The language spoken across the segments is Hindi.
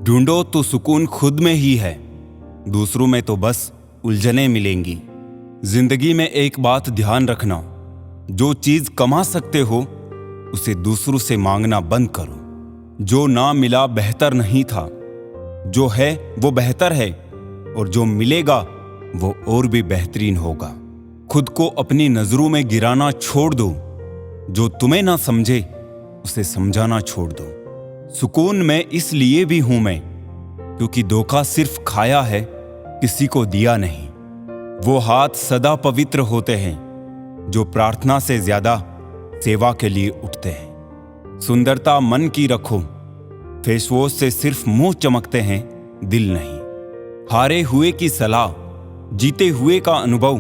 ढूंढो तो सुकून खुद में ही है, दूसरों में तो बस उलझनें मिलेंगी। जिंदगी में एक बात ध्यान रखना, जो चीज कमा सकते हो उसे दूसरों से मांगना बंद करो। जो ना मिला बेहतर नहीं था, जो है वो बेहतर है, और जो मिलेगा वो और भी बेहतरीन होगा। खुद को अपनी नजरों में गिराना छोड़ दो, जो तुम्हें ना समझे उसे समझाना छोड़ दो। सुकून में इसलिए भी हूं मैं, क्योंकि धोखा सिर्फ खाया है, किसी को दिया नहीं। वो हाथ सदा पवित्र होते हैं जो प्रार्थना से ज्यादा सेवा के लिए उठते हैं। सुंदरता मन की रखो, फेसवॉश से सिर्फ मुंह चमकते हैं, दिल नहीं। हारे हुए की सलाह, जीते हुए का अनुभव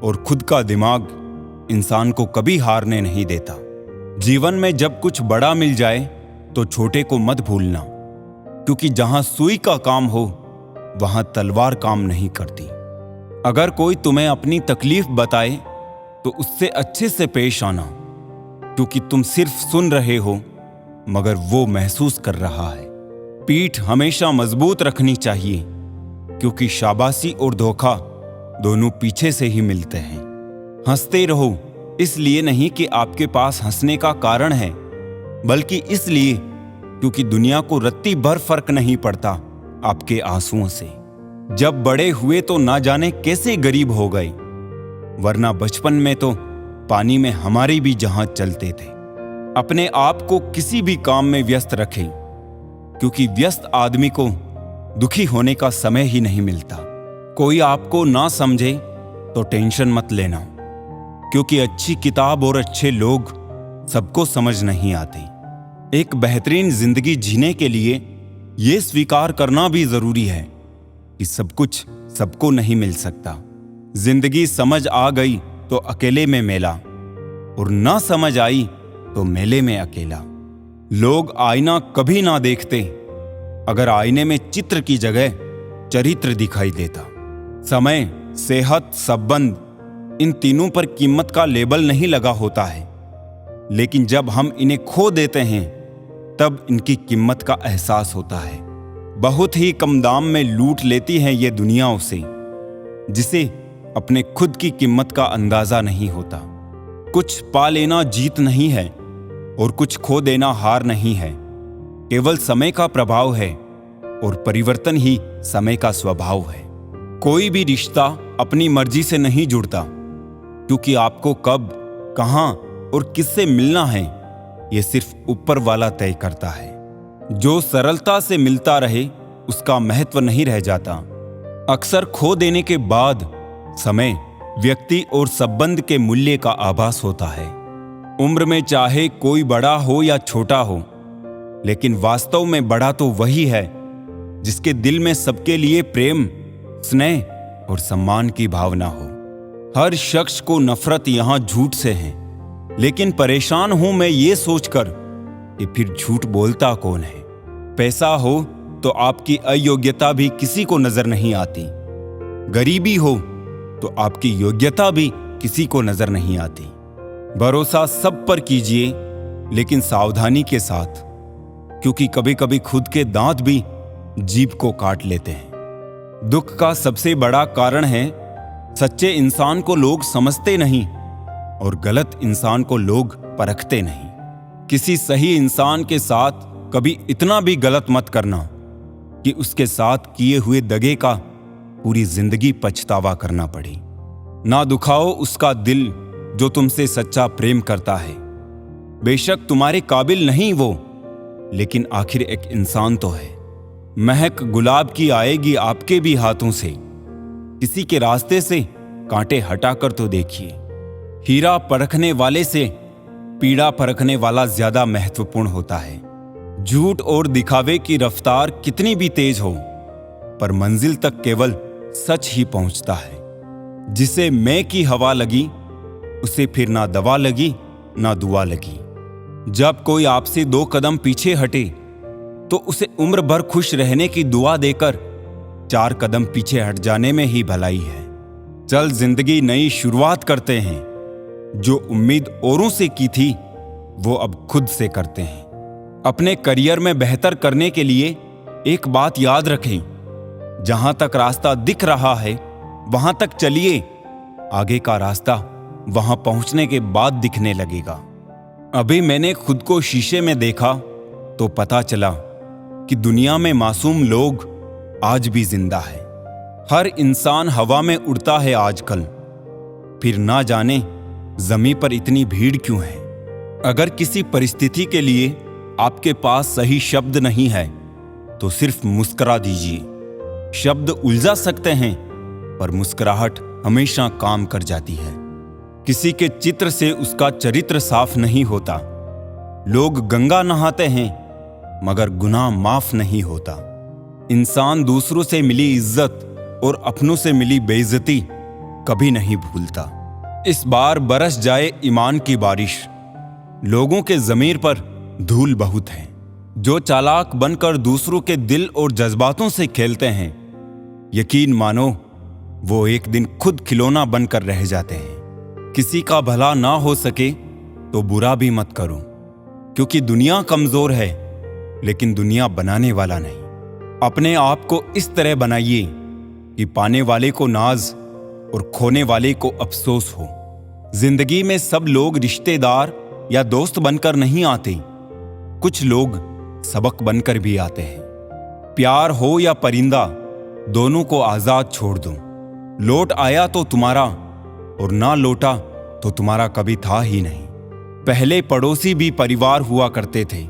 और खुद का दिमाग इंसान को कभी हारने नहीं देता। जीवन में जब कुछ बड़ा मिल जाए तो छोटे को मत भूलना, क्योंकि जहां सुई का काम हो वहां तलवार काम नहीं करती। अगर कोई तुम्हें अपनी तकलीफ बताए तो उससे अच्छे से पेश आना, क्योंकि तुम सिर्फ सुन रहे हो मगर वो महसूस कर रहा है। पीठ हमेशा मजबूत रखनी चाहिए, क्योंकि शाबाशी और धोखा दोनों पीछे से ही मिलते हैं। हंसते रहो, इसलिए नहीं कि आपके पास हंसने का कारण है, बल्कि इसलिए क्योंकि दुनिया को रत्ती भर फर्क नहीं पड़ता आपके आंसुओं से। जब बड़े हुए तो ना जाने कैसे गरीब हो गए, वरना बचपन में तो पानी में हमारे भी जहाज चलते थे। अपने आप को किसी भी काम में व्यस्त रखें, क्योंकि व्यस्त आदमी को दुखी होने का समय ही नहीं मिलता। कोई आपको ना समझे तो टेंशन मत लेना, क्योंकि अच्छी किताब और अच्छे लोग सबको समझ नहीं आते। एक बेहतरीन जिंदगी जीने के लिए यह स्वीकार करना भी जरूरी है कि सब कुछ सबको नहीं मिल सकता। जिंदगी समझ आ गई तो अकेले में मेला, और ना समझ आई तो मेले में अकेला। लोग आईना कभी ना देखते अगर आईने में चित्र की जगह चरित्र दिखाई देता। समय, सेहत, संबंध, इन तीनों पर कीमत का लेबल नहीं लगा होता है, लेकिन जब हम इन्हें खो देते हैं तब इनकी कीमत का एहसास होता है। बहुत ही कम दाम में लूट लेती है ये दुनिया उसे, जिसे अपने खुद की कीमत का अंदाजा नहीं होता। कुछ पा लेना जीत नहीं है और कुछ खो देना हार नहीं है। केवल समय का प्रभाव है और परिवर्तन ही समय का स्वभाव है। कोई भी रिश्ता अपनी मर्जी से नहीं जुड़ता, क्योंकि आपको कब, कहां और किससे मिलना है यह सिर्फ ऊपर वाला तय करता है। जो सरलता से मिलता रहे उसका महत्व नहीं रह जाता। अक्सर खो देने के बाद समय, व्यक्ति और संबंध के मूल्य का आभास होता है। उम्र में चाहे कोई बड़ा हो या छोटा हो, लेकिन वास्तव में बड़ा तो वही है जिसके दिल में सबके लिए प्रेम, स्नेह और सम्मान की भावना हो। हर शख्स को नफरत यहां झूठ से है, लेकिन परेशान हूं मैं ये सोचकर कि फिर झूठ बोलता कौन है। पैसा हो तो आपकी अयोग्यता भी किसी को नजर नहीं आती। गरीबी हो तो आपकी योग्यता भी किसी को नजर नहीं आती। भरोसा सब पर कीजिए, लेकिन सावधानी के साथ, क्योंकि कभी कभी खुद के दांत भी जीभ को काट लेते हैं। दुख का सबसे बड़ा कारण है सच्चे इंसान को लोग समझते नहीं और गलत इंसान को लोग परखते नहीं। किसी सही इंसान के साथ कभी इतना भी गलत मत करना कि उसके साथ किए हुए दगे का पूरी जिंदगी पछतावा करना पड़े। ना दुखाओ उसका दिल जो तुमसे सच्चा प्रेम करता है। बेशक तुम्हारे काबिल नहीं वो, लेकिन आखिर एक इंसान तो है। महक गुलाब की आएगी आपके भी हाथों से, किसी के रास्ते से कांटे हटाकर तो देखिए। हीरा परखने वाले से पीड़ा परखने वाला ज्यादा महत्वपूर्ण होता है। झूठ और दिखावे की रफ्तार कितनी भी तेज हो, पर मंजिल तक केवल सच ही पहुंचता है। जिसे मैं की हवा लगी, उसे फिर ना दवा लगी ना दुआ लगी। जब कोई आपसे 2 कदम पीछे हटे तो उसे उम्र भर खुश रहने की दुआ देकर 4 कदम पीछे हट जाने में ही भलाई है। चल जिंदगी नई शुरुआत करते हैं, जो उम्मीद औरों से की थी वो अब खुद से करते हैं। अपने करियर में बेहतर करने के लिए एक बात याद रखें, जहां तक रास्ता दिख रहा है वहां तक चलिए, आगे का रास्ता वहां पहुंचने के बाद दिखने लगेगा। अभी मैंने खुद को शीशे में देखा तो पता चला कि दुनिया में मासूम लोग आज भी जिंदा है। हर इंसान हवा में उड़ता है आजकल, फिर ना जाने जमीन पर इतनी भीड़ क्यों है। अगर किसी परिस्थिति के लिए आपके पास सही शब्द नहीं है तो सिर्फ मुस्कुरा दीजिए। शब्द उलझा सकते हैं पर मुस्कुराहट हमेशा काम कर जाती है। किसी के चित्र से उसका चरित्र साफ नहीं होता। लोग गंगा नहाते हैं मगर गुनाह माफ नहीं होता। इंसान दूसरों से मिली इज्जत और अपनों से मिली बेइज्जती कभी नहीं भूलता। इस बार बरस जाए ईमान की बारिश। लोगों के ज़मीर पर धूल बहुत है। जो चालाक बनकर दूसरों के दिल और जज्बातों से खेलते हैं, यकीन मानो वो एक दिन खुद खिलौना बनकर रह जाते हैं। किसी का भला ना हो सके तो बुरा भी मत करो, क्योंकि दुनिया कमजोर है लेकिन दुनिया बनाने वाला नहीं। अपने आप को इस तरह बनाइए कि पाने वाले को नाज और खोने वाले को अफसोस हो। जिंदगी में सब लोग रिश्तेदार या दोस्त बनकर नहीं आते, कुछ लोग सबक बनकर भी आते हैं। प्यार हो या परिंदा, दोनों को आजाद छोड़ दो। लौट आया तो तुम्हारा और ना लौटा तो तुम्हारा कभी था ही नहीं। पहले पड़ोसी भी परिवार हुआ करते थे,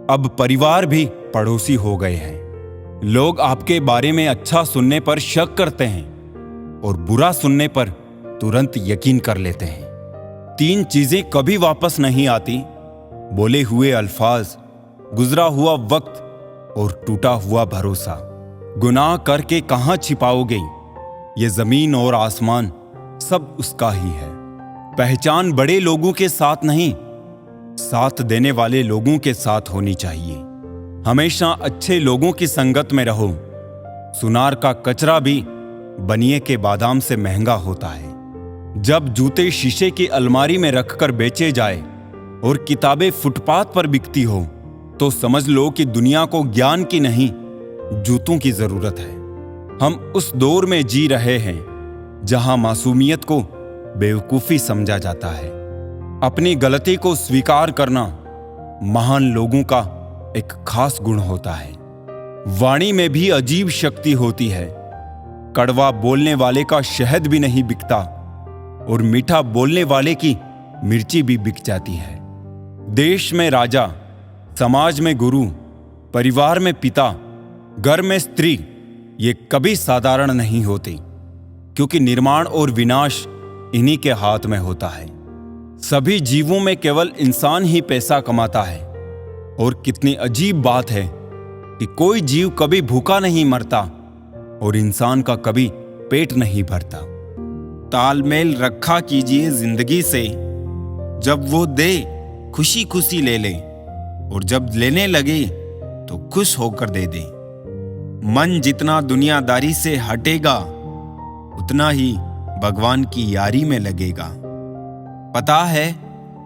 अब परिवार भी पड़ोसी हो गए हैं। लोग आपके बारे में अच्छा सुनने पर शक करते हैं और बुरा सुनने पर तुरंत यकीन कर लेते हैं। 3 चीजें कभी वापस नहीं आती: बोले हुए अल्फाज, गुजरा हुआ वक्त और टूटा हुआ भरोसा। गुनाह करके कहां छिपाओगे? ये जमीन और आसमान सब उसका ही है। पहचान बड़े लोगों के साथ नहीं, साथ देने वाले लोगों के साथ होनी चाहिए। हमेशा अच्छे लोगों की संगत में रहो। सुनार का कचरा भी बनिए के बादाम से महंगा होता है। जब जूते शीशे की अलमारी में रखकर बेचे जाए और किताबें फुटपाथ पर बिकती हो तो समझ लो कि दुनिया को ज्ञान की नहीं, जूतों की जरूरत है। हम उस दौर में जी रहे हैं जहां मासूमियत को बेवकूफी समझा जाता है। अपनी गलती को स्वीकार करना महान लोगों का एक खास गुण होता है। वाणी में भी अजीब शक्ति होती है। कड़वा बोलने वाले का शहद भी नहीं बिकता और मीठा बोलने वाले की मिर्ची भी बिक जाती है। देश में राजा, समाज में गुरु, परिवार में पिता, घर में स्त्री, ये कभी साधारण नहीं होते, क्योंकि निर्माण और विनाश इन्हीं के हाथ में होता है। सभी जीवों में केवल इंसान ही पैसा कमाता है। और कितनी अजीब बात है कि कोई जीव कभी भूखा नहीं मरता और इंसान का कभी पेट नहीं भरता। तालमेल रखा कीजिए जिंदगी से, जब वो दे खुशी खुशी ले ले और जब लेने लगे तो खुश होकर दे दे। मन जितना दुनियादारी से हटेगा उतना ही भगवान की यारी में लगेगा। पता है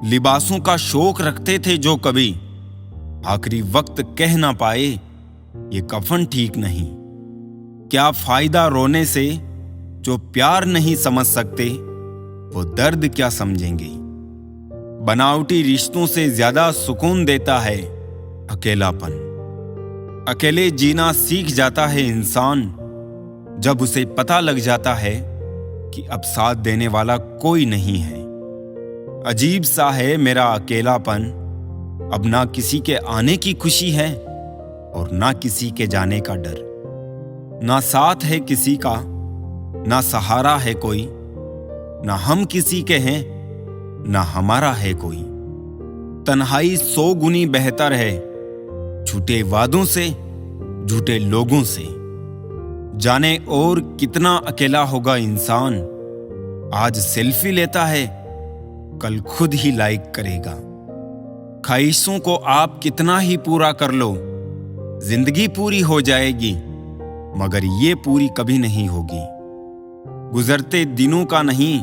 लिबासों का शौक रखते थे जो कभी, आखिरी वक्त कह ना पाए ये कफन ठीक नहीं। क्या फायदा रोने से, जो प्यार नहीं समझ सकते वो दर्द क्या समझेंगे। बनावटी रिश्तों से ज्यादा सुकून देता है अकेलापन। अकेले जीना सीख जाता है इंसान जब उसे पता लग जाता है कि अब साथ देने वाला कोई नहीं है। अजीब सा है मेरा अकेलापन, अब ना किसी के आने की खुशी है और ना किसी के जाने का डर। ना साथ है किसी का, ना सहारा है कोई, ना हम किसी के हैं, ना हमारा है कोई। तन्हाई 100 गुनी बेहतर है झूठे वादों से, झूठे लोगों से। जाने और कितना अकेला होगा इंसान, आज सेल्फी लेता है कल खुद ही लाइक करेगा। ख्वाहिशों को आप कितना ही पूरा कर लो, जिंदगी पूरी हो जाएगी मगर ये पूरी कभी नहीं होगी। गुजरते दिनों का नहीं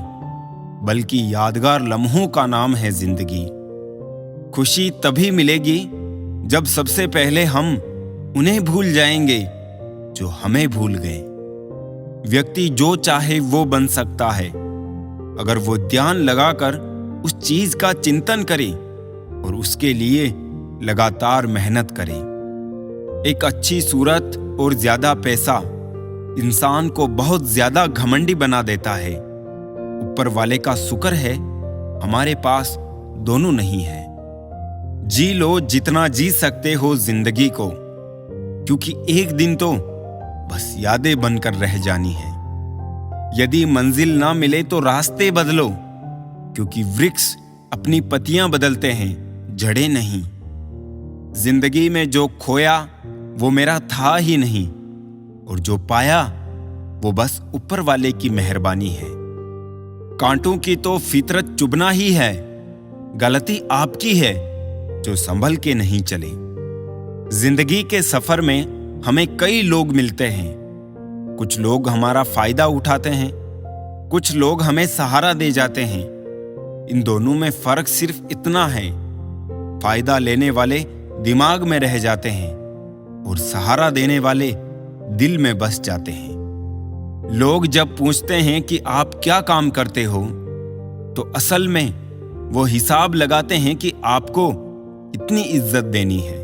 बल्कि यादगार लम्हों का नाम है जिंदगी। खुशी तभी मिलेगी जब सबसे पहले हम उन्हें भूल जाएंगे जो हमें भूल गए। व्यक्ति जो चाहे वो बन सकता है अगर वो ध्यान लगाकर उस चीज का चिंतन करे और उसके लिए लगातार मेहनत करे। एक अच्छी सूरत और ज्यादा पैसा इंसान को बहुत ज्यादा घमंडी बना देता है। ऊपर वाले का शुक्र है हमारे पास दोनों नहीं है। जी लो जितना जी सकते हो जिंदगी को, क्योंकि एक दिन तो बस यादें बनकर रह जानी है। यदि मंजिल ना मिले तो रास्ते बदलो, क्योंकि वृक्ष अपनी पत्तियां बदलते हैं, जड़ें नहीं। जिंदगी में जो खोया वो मेरा था ही नहीं, और जो पाया वो बस ऊपर वाले की मेहरबानी है। कांटों की तो फितरत चुभना ही है, गलती आपकी है जो संभल के नहीं चले। जिंदगी के सफर में हमें कई लोग मिलते हैं। कुछ लोग हमारा फायदा उठाते हैं, कुछ लोग हमें सहारा दे जाते हैं। इन दोनों में फर्क सिर्फ इतना है, फायदा लेने वाले दिमाग में रह जाते हैं और सहारा देने वाले दिल में बस जाते हैं। लोग जब पूछते हैं कि आप क्या काम करते हो, तो असल में वो हिसाब लगाते हैं कि आपको इतनी इज्जत देनी है।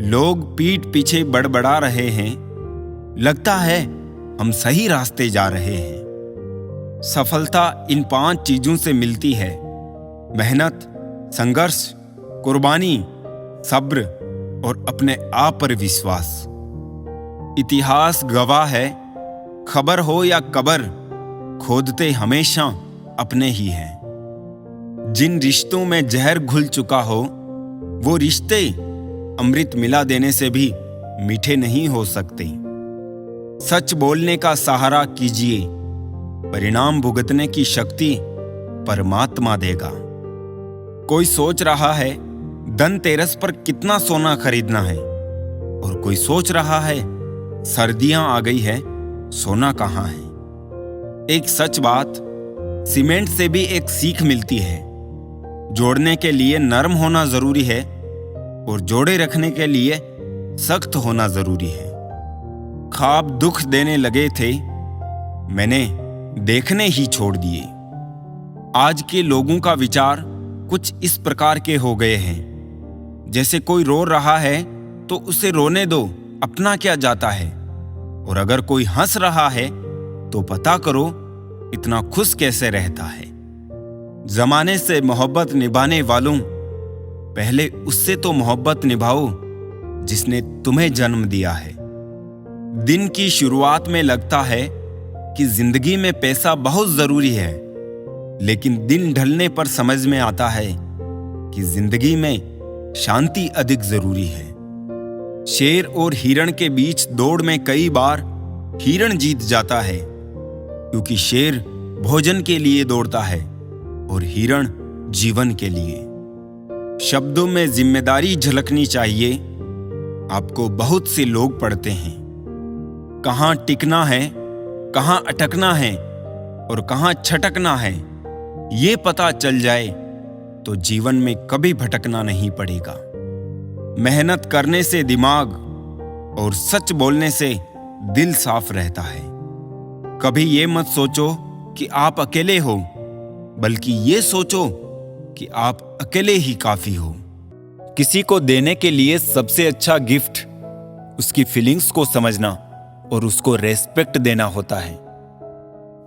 लोग पीठ पीछे बड़बड़ा रहे हैं, लगता है हम सही रास्ते जा रहे हैं। सफलता इन 5 चीजों से मिलती है: मेहनत, संघर्ष, कुर्बानी, सब्र और अपने आप पर विश्वास। इतिहास गवाह है, खबर हो या कबर, खोदते हमेशा अपने ही हैं। जिन रिश्तों में जहर घुल चुका हो, वो रिश्ते अमृत मिला देने से भी मीठे नहीं हो सकते। सच बोलने का सहारा कीजिए, परिणाम भुगतने की शक्ति परमात्मा देगा। कोई सोच रहा है धनतेरस पर कितना सोना खरीदना है, और कोई सोच रहा है सर्दियां आ गई है, सोना कहाँ है। एक सच बात, सीमेंट से भी एक सीख मिलती है। जोड़ने के लिए नरम होना जरूरी है और जोड़े रखने के लिए सख्त होना जरूरी है। ख्वाब दुख देने लगे थे, मैंने देखने ही छोड़ दिए। आज के लोगों का विचार कुछ इस प्रकार के हो गए हैं, जैसे कोई रो रहा है तो उसे रोने दो, अपना क्या जाता है। और अगर कोई हंस रहा है तो पता करो इतना खुश कैसे रहता है। जमाने से मोहब्बत निभाने वालों, पहले उससे तो मोहब्बत निभाओ जिसने तुम्हें जन्म दिया है। दिन की शुरुआत में लगता है कि जिंदगी में पैसा बहुत जरूरी है, लेकिन दिन ढलने पर समझ में आता है कि जिंदगी में शांति अधिक जरूरी है। शेर और हिरण के बीच दौड़ में कई बार हिरण जीत जाता है, क्योंकि शेर भोजन के लिए दौड़ता है और हिरण जीवन के लिए। शब्दों में जिम्मेदारी झलकनी चाहिए। आपको बहुत से लोग पढ़ते हैं, कहां टिकना है, कहां अटकना है और कहां छटकना है, ये पता चल जाए तो जीवन में कभी भटकना नहीं पड़ेगा। मेहनत करने से दिमाग और सच बोलने से दिल साफ रहता है। कभी ये मत सोचो कि आप अकेले हो, बल्कि ये सोचो कि आप अकेले ही काफी हो। किसी को देने के लिए सबसे अच्छा गिफ्ट उसकी फीलिंग्स को समझना और उसको रेस्पेक्ट देना होता है।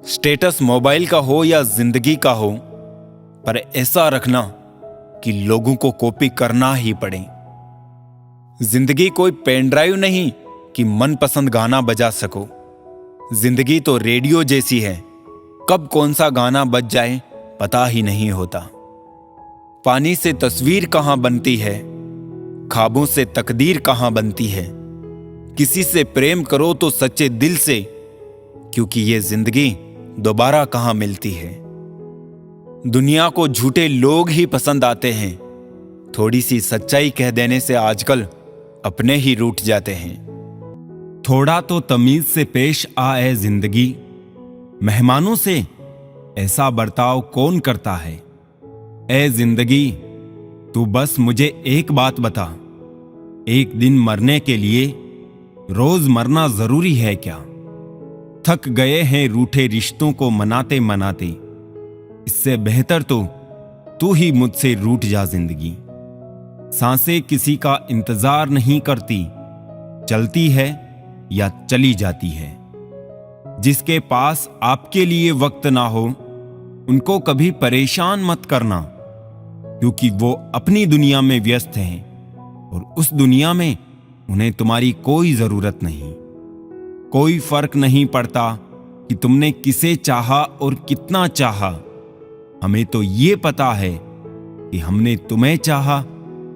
स्टेटस मोबाइल का हो या जिंदगी का हो, पर ऐसा रखना कि लोगों को कॉपी करना ही पड़े। जिंदगी कोई पेन ड्राइव नहीं कि मनपसंद गाना बजा सको। जिंदगी तो रेडियो जैसी है, कब कौन सा गाना बज जाए पता ही नहीं होता। पानी से तस्वीर कहां बनती है, ख्वाबों से तकदीर कहां बनती है। किसी से प्रेम करो तो सच्चे दिल से, क्योंकि ये जिंदगी दोबारा कहां मिलती है। दुनिया को झूठे लोग ही पसंद आते हैं। थोड़ी सी सच्चाई कह देने से आजकल अपने ही रूठ जाते हैं। थोड़ा तो तमीज से पेश आए जिंदगी, मेहमानों से ऐसा बर्ताव कौन करता है। ए जिंदगी तू बस मुझे एक बात बता, एक दिन मरने के लिए रोज मरना जरूरी है क्या? थक गए हैं रूठे रिश्तों को मनाते मनाते। इससे बेहतर तो तू ही मुझसे रूठ जा जिंदगी। सांसें किसी का इंतजार नहीं करती, चलती है या चली जाती है। जिसके पास आपके लिए वक्त ना हो, उनको कभी परेशान मत करना, क्योंकि वो अपनी दुनिया में व्यस्त हैं और उस दुनिया में उन्हें तुम्हारी कोई जरूरत नहीं। कोई फर्क नहीं पड़ता कि तुमने किसे चाहा और कितना चाहा। हमें तो ये पता है कि हमने तुम्हें चाहा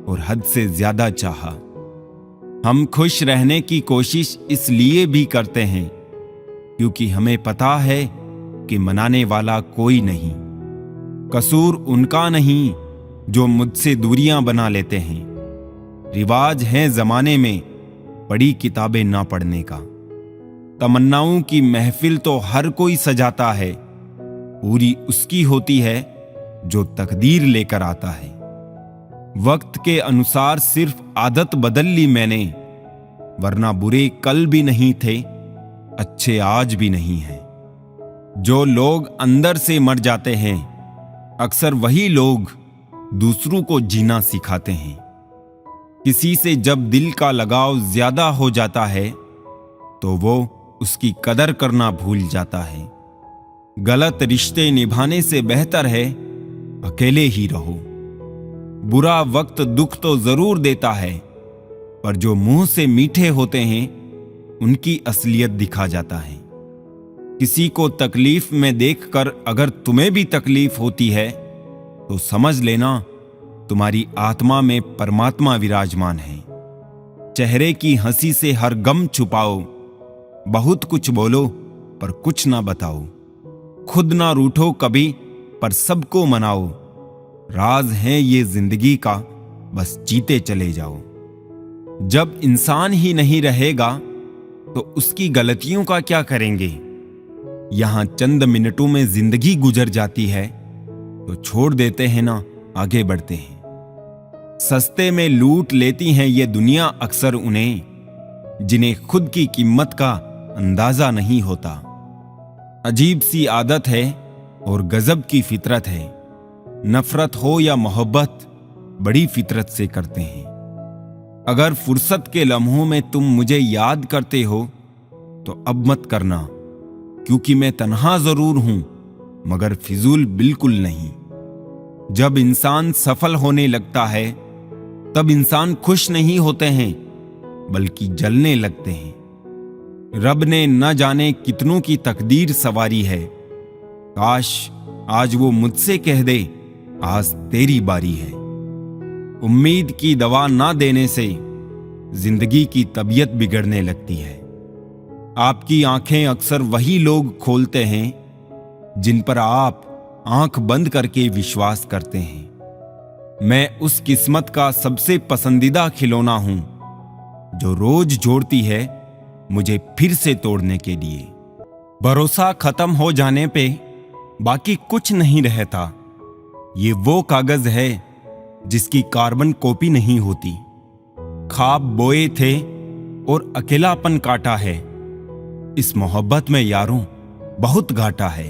और हद से ज्यादा चाहा। हम खुश रहने की कोशिश इसलिए भी करते हैं क्योंकि हमें पता है कि मनाने वाला कोई नहीं। कसूर उनका नहीं जो मुझसे दूरियां बना लेते हैं। रिवाज है जमाने में बड़ी किताबें ना पढ़ने का। तमन्नाओं की महफिल तो हर कोई सजाता है, पूरी उसकी होती है जो तकदीर लेकर आता है। वक्त के अनुसार सिर्फ आदत बदल ली मैंने, वरना बुरे कल भी नहीं थे, अच्छे आज भी नहीं हैं। जो लोग अंदर से मर जाते हैं, अक्सर वही लोग दूसरों को जीना सिखाते हैं। किसी से जब दिल का लगाव ज्यादा हो जाता है तो वो उसकी कदर करना भूल जाता है। गलत रिश्ते निभाने से बेहतर है अकेले ही रहो। बुरा वक्त दुख तो जरूर देता है, पर जो मुंह से मीठे होते हैं उनकी असलियत दिखा जाता है। किसी को तकलीफ में देखकर अगर तुम्हें भी तकलीफ होती है तो समझ लेना तुम्हारी आत्मा में परमात्मा विराजमान है। चेहरे की हंसी से हर गम छुपाओ, बहुत कुछ बोलो पर कुछ ना बताओ। खुद ना रूठो कभी पर सबको मनाओ। राज है ये जिंदगी का, बस जीते चले जाओ। जब इंसान ही नहीं रहेगा तो उसकी गलतियों का क्या करेंगे? यहां चंद मिनटों में जिंदगी गुजर जाती है तो छोड़ देते हैं ना, आगे बढ़ते हैं। सस्ते में लूट लेती हैं ये दुनिया अक्सर उन्हें जिन्हें खुद की कीमत का अंदाजा नहीं होता। अजीब सी आदत है और गजब की फितरत है। नफरत हो या मोहब्बत बड़ी फितरत से करते हैं। अगर फुर्सत के लम्हों में तुम मुझे याद करते हो तो अब मत करना, क्योंकि मैं तन्हा जरूर हूं मगर फिजूल बिल्कुल नहीं। जब इंसान सफल होने लगता है तब इंसान खुश नहीं होते हैं बल्कि जलने लगते हैं। रब ने न जाने कितनों की तकदीर सवारी है। काश आज वो मुझसे कह दे आज तेरी बारी है। उम्मीद की दवा ना देने से जिंदगी की तबीयत बिगड़ने लगती है। आपकी आंखें अक्सर वही लोग खोलते हैं जिन पर आप आंख बंद करके विश्वास करते हैं। मैं उस किस्मत का सबसे पसंदीदा खिलौना हूं जो रोज जोड़ती है मुझे फिर से तोड़ने के लिए। भरोसा खत्म हो जाने पे बाकी कुछ नहीं रहता। ये वो कागज है जिसकी कार्बन कॉपी नहीं होती। ख्वाब बोए थे और अकेलापन काटा है। इस मोहब्बत में यारों बहुत घाटा है।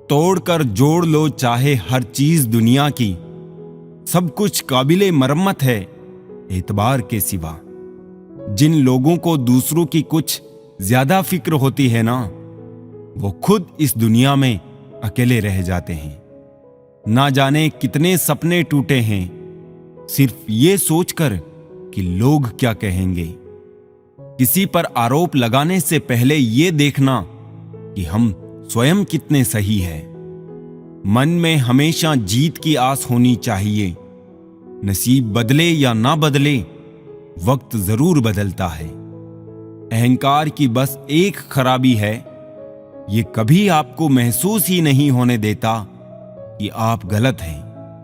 तोड़कर जोड़ लो चाहे हर चीज दुनिया की, सब कुछ काबिले मरम्मत है एतबार के सिवा। जिन लोगों को दूसरों की कुछ ज्यादा फिक्र होती है ना, वो खुद इस दुनिया में अकेले रह जाते हैं। ना जाने कितने सपने टूटे हैं सिर्फ ये सोचकर कि लोग क्या कहेंगे। किसी पर आरोप लगाने से पहले ये देखना कि हम स्वयं कितने सही है। मन में हमेशा जीत की आस होनी चाहिए। नसीब बदले या ना बदले, वक्त जरूर बदलता है। अहंकार की बस एक खराबी है, ये कभी आपको महसूस ही नहीं होने देता कि आप गलत हैं।